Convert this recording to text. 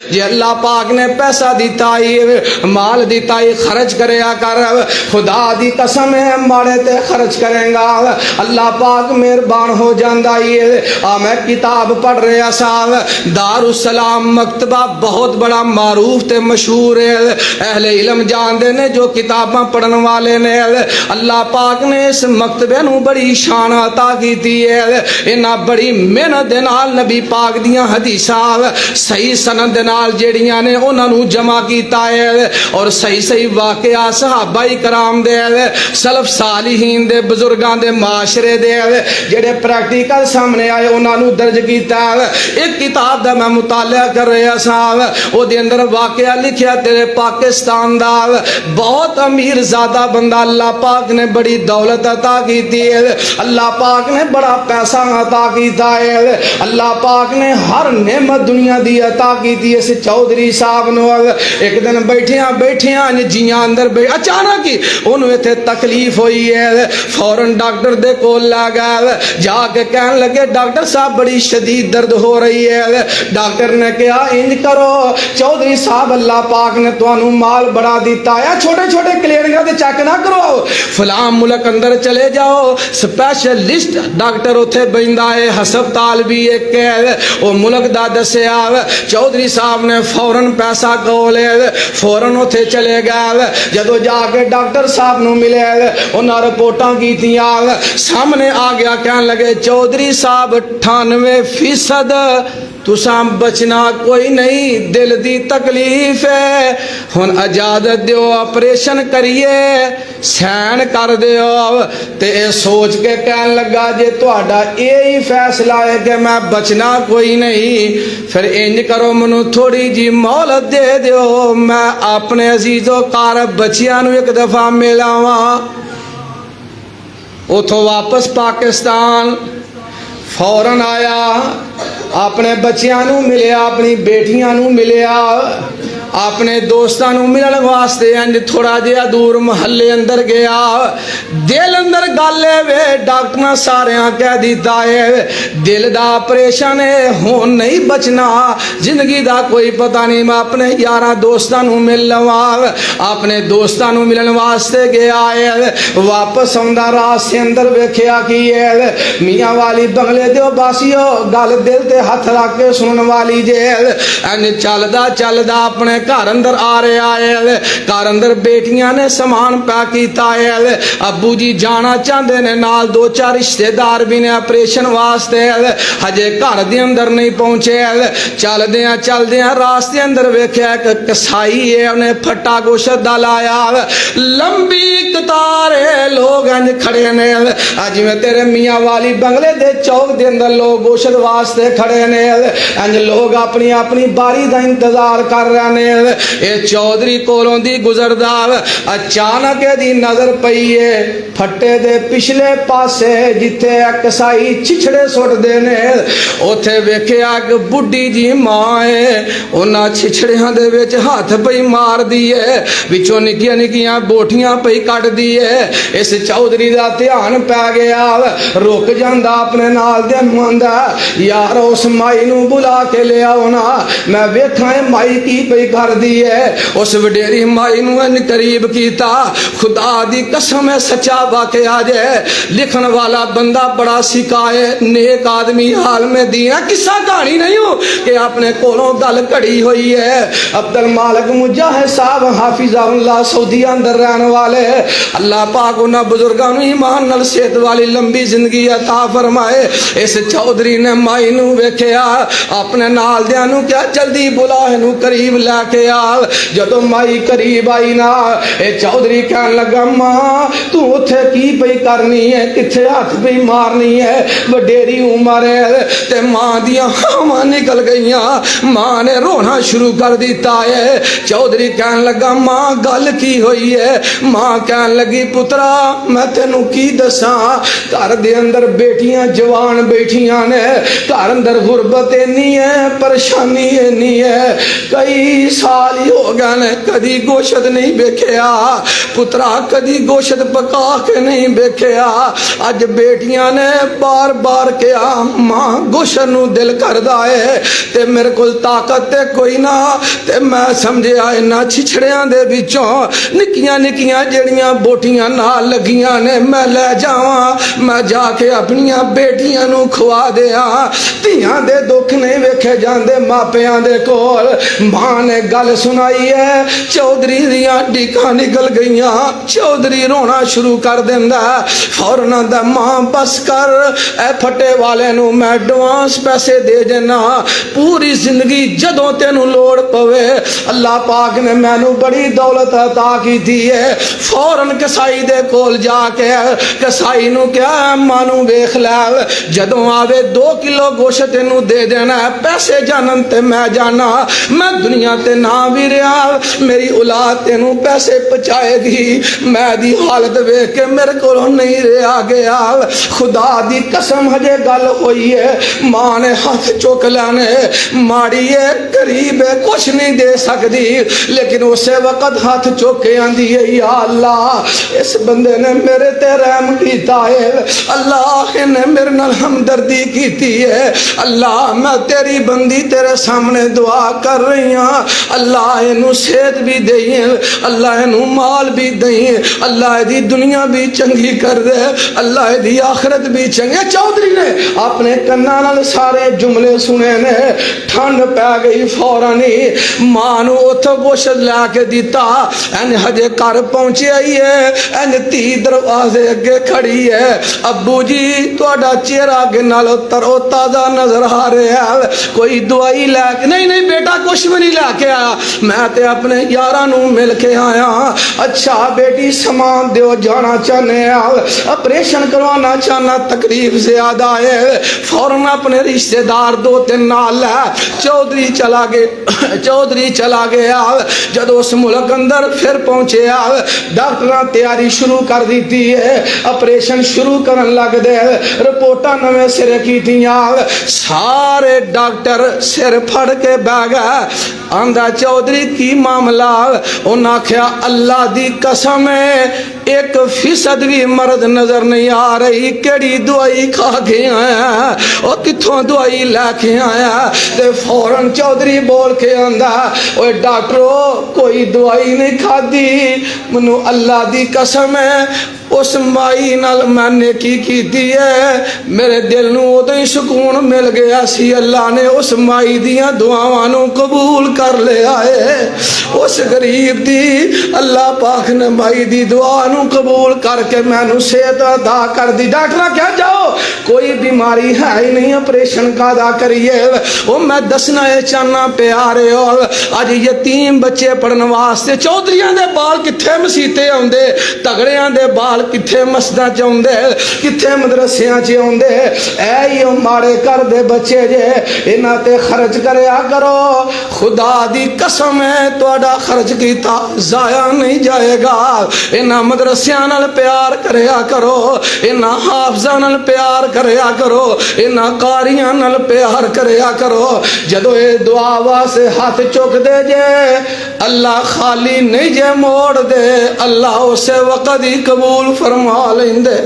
जे अल्लाह पाक ने पैसा दिता ही माल दिता ही खर्च करया कर। खुदा दी कसम है माड़े ते खर्च करेगा अल्लाह पाक मेहरबान हो जाता ही। मैं किताब पढ़ रहा साहब, दारुसलाम मकतबा बहुत बड़ा मारूफ ते मशहूर है, अहले इलम जानते ने जो किताबां पढ़न वाले ने। अल्लाह पाक ने इस मकतबे नूं बड़ी शान अता की है। इन्हां बड़ी मेहनत दे नाल नबी पाक दियां हदीसां सही सनद दे नाल जेड़ियां ने उन्हां नूं जमा कीता है और सही सही वाकया सहाबाई कराम दे सलफ सालिहीन दे बुजुर्गां दे माशरे दे जेड़े प्रैक्टिकल सामने आए उन्हां नूं दर्ज कीता है। एक किताब दा मैं मुताला कर रहा साहब, ओहदे अंदर वाकया लिखिया तेरे पाकिस्तान दा बहुत अमीर ज़्यादा बंदा अल्लाह पाक ने बड़ी दौलत अता की है, अल्लाह पाक ने बड़ा पैसा अता किया है, अल्लाह पाक ने हर नेमत दुनिया दी अता की है। इस चौधरी साहब नूं एक दिन बैठिया जियां अंदर अचानक ही उन्होंने इत्थे तकलीफ हुई है, फौरन डॉक्टर दे कोल ला गया, जाके कहन लगे डॉक्टर साहब बड़ी शदीद दर्द हो रही है। डॉक्टर ने कहा इंज करो चौधरी साहब अल्लाह पाक ने तुहानू माल बड़ा दिता है, छोटे छोटे क्लिनिकां ते चेक ना करो, फलां मुल्क अंदर चले जाओ, स्पैशलिस्ट डॉक्टर उत्थे बहिंदा है, हस्पताल भी एक है, वो मुल्क दा दस्सिया। चौधरी साहब ने फौरन पैसा कोले फौरन उत्थे चले गए। जदों जाके डॉक्टर साहब नूं मिले उन्हां रिपोर्टां कीतियां, सामने आ गया, कहन लगे चौधरी साहब 98% तुसां बचना कोई नहीं, दिल दी तकलीफ है, हुण इजाजत दिओ ऑपरेशन करिए, सैन कर दिओ। ते सोच के कहन लगा जे तुहाडा यही फैसला है कि मैं बचना कोई नहीं, फिर इंज करो मैनू थोड़ी जी मोहलत दे दिओ, मैं अपने अजीजों कार बच्चियां नूं एक दफा मिल आवां। उथों वापस पाकिस्तान फौरन आया, अपने बच्चियां नूं मिलिया, अपनी बेटियां नूं मिलिया, अपने दोस्तां नूं मिलण वास्ते इंज थोड़ा जिहा दूर महल्ले अंदर गया। दिल अंदर गल वे डॉक्टर सारियां कह दिता है दिल दा ऑपरेशन है, हुण नहीं बचना, जिंदगी दा कोई पता नहीं, मैं अपने यारां दोस्तां नूं मिल लवां। अपने दोस्तां नूं मिलण वास्ते गया है, वापस आउंदा रास्ते अंदर वेखिया कि है मियाँ वाली बंगले दे बासियो गल दिल ते हथ रख के सुनन वाली जे। इंज चलदा चलदा अपने घर अंदर आ रहा है, घर अंदर बेटियां ने समान पैक किया है, अबू जी जाना चाहते ने, नाल 2-4 रिश्तेदार भी ने ऑपरेशन वास्ते, हजे घर दे अंदर नहीं पहुंचे। चलदियां रास्ते अंदर वेख्या एक कसाई है, उन्हें फट्टा गोश्त दा लाया, लंबी कतार है, लोग इंज खड़े ने जिवें तेरे मियाँ वाली बंगले दे चौक दे अंदर लोग गोश्त वास्ते खड़े ने, इंज लोग अपनी अपनी बारी का इंतजार कर रहे ने। ये चौधरी कोलों दी गुजरदा, अचानक दी नजर पई है फट्टे दे पिछले पासे जिथे कसाई छिछड़े सुटदे ने, उथे वेखिया एक बुढ़ी जी मां है, उन्हां छिछड़ियां दे विच हाथ पई मार दी है, विचों निक्कियां निक्कियां बोटियां पई कट दी है। इस चौधरी दा ध्यान पै गया, रुक जांदा अपने नाल दे आंदा यार उस माई नूं बुला के ले आओ ना, मैं वेखां माई की पई कर दी है। उस वडेरी माई नूं करीब कीता, खुदा दी कसम है सच्चा वाकया जे, लिखण वाला बंदा बड़ा सिकाए नेक आदमी हाल में दिया, किस्सा कहानी नहीं हो कि अपने कोलों गल घड़ी हुई है। अब्दुल मालिक मुजाहिद साहब हाफिज़हुल्लाह सऊदी अंदर रहने वाले, अल्लाह पाक उन्हां बुजुर्गां नूं ईमान नाल सेहत वाली लंबी जिंदगी अता फरमाए। इस चौधरी ने माई नूं वेखिया, अपने नाल दियां नूं क्या जल्दी बुला इनू करीब लैके आ। जदों माई करीब आई ना, ए चौधरी कहन लगा मां तू उत्थे की पई करनी है, किथे हथ पई मारनी है, वडेरी उम्र है ते मां दियां हावां निकल गईयां, मां ने रोना शुरू कर दिता है। चौधरी कहन लगा मां गल की हुई है? मां कहन लगी पुत्रा मैं तेनू की दसां, घर दे अंदर बेटियां जवान बैठियां ने, घर अंदर गुरबत इन्नी है, परेशानी इन्नी है, कई साल ही हो गए ने कदी गोशत नहीं वेख्या पुत्रा कदी गोशत पका के नहीं वेख्या अज बेटियां ने बार बार कहा मां गोशत नू दिल करदा है ते मेरे कोल ताकत ते कोई ना ते मैं समझिया इन्हां छिछड़ियां दे विचों निक्कियां निक्कियां जड़ियां बोटियां नाल लगियां ने मैं ले जावां मैं जाके अपनियां बेटियां नू खवा दिया धियां दे दुख नहीं वेखे जांदे मापियां दे कोल मां ने गल सुनाई है चौधरी दियां डीकां निकल गईयां चौधरी रोना शुरू कर दिंदा फौरन आंदा मां बस कर ए फटे वाले नू मैं एडवांस पैसे दे देना पूरी जिंदगी जदों तेनू लोड़ पवे अल्लाह पाक ने मैनू बड़ी दौलत अता की है फौरन कसाई दे कोल जाके कसाई नू क्या मानू वेख लै जदों आवे 2 किलो गोश्त तेनू दे देना पैसे जानन ते मैं जाना मैं दुनिया ते ना भी रहा मेरी औलाद तेनू पैसे पहुंचाएगी मैं दी हालत वेख के मेरे कोलों नहीं रहा गया खुदा दी कसम हजे गल होई है मां ने हाथ चुक लेने माड़ी है गरीब है कुछ नहीं दे सकती लेकिन उस वक्त हाथ चुक के आंदी है या अल्लाह इस बंदे ने मेरे ते रहम कीता है अल्लाह ने मेरे नाल हमदर्दी कीती है अल्लाह मैं तेरी बंदी तेरे सामने दुआ कर रही हाँ अल्लाह इनू सेहत भी दई अल्लाह इनू माल भी दई अल्लाह दी दुनिया भी चंगी कर दे अल्लाह दी आखिरत भी चंगी चौधरी ने अपने कन्ना नाल सारे जुमले सुने ने ठंड पै गई फौरन ही मां नू उथों गोश्त लैके दिता एन हजे घर पहुंचे आई है एन धी दरवाजे अगे खड़ी है अब्बू जी तुहाडा चेहरा अगे नालों तरो ताजा नजर आ रहा है कोई दवाई लैके नहीं नहीं बेटा कुछ भी नहीं लैके आया मैं ते अपने यारां नू मिल के आया अच्छा बेटी समान दियो जाना चाहने ऑपरेशन करवाना चाहना तकलीफ ज्यादा है फौरन अपने रिश्तेदार 2-3 नाल लै चौधरी चला गया जब उस मुल्क अंदर फिर पहुंचे डॉक्टर तैयारी शुरू कर दी है ऑपरेशन शुरू करन लग दे रिपोर्टां नवे सिरे की सारे डॉक्टर सिर फड़ के बह गए आंदा चौधरी की मामला उन्हें आख्या अल्लाह दी कसम है 1% भी मर्द नजर नहीं आ रही केड़ी दवाई खा के आया और किथों दवाई लैके आया ते फौरन चौधरी बोल के आंदा ओए डॉक्टरो कोई दवाई नहीं खादी मैनू अल्लाह दी कसम है उस माई नाल मैंने की है मेरे दिल नू उदों ही सुकून मिल गया सी अल्लाह ने उस माई दियां दुआवां नू कबूल कर लिया है उस गरीब दी अल्लाह पाक ने माई दी दुआ नू कबूल करके मैनू सेहत अदा कर दी डॉक्टर क्या जाओ कोई बीमारी है ही नहीं ऑपरेशन का अदा करिए वो मैं दसना ये चाहना प्यारे हो अज यतीम बच्चे पढ़ने वास्ते चौधरियां दे बाल किथे मसीते आउंदे तगड़ियां दे बाल किथे मस्जिदां च आउंदे किथे मदरसियां च आउंदे ऐ ही माड़े घर दे बच्चे जे इन्हां ते खर्च करया करो खुदा दी कसम है तुहाडा खर्च कीता जाया नहीं जाएगा इन्हां मदरसियां नाल प्यार करया करो इन्हां हाफिज़ां नाल प्यार करया करो इन्हां कारियां नाल प्यार करया करो जदों ये दुआ वास्ते हाथ चुक दे जे अल्लाह खाली नहीं जे मोड़ दे अल्लाह उस वक्त ही कबूल फरमा लेंदे।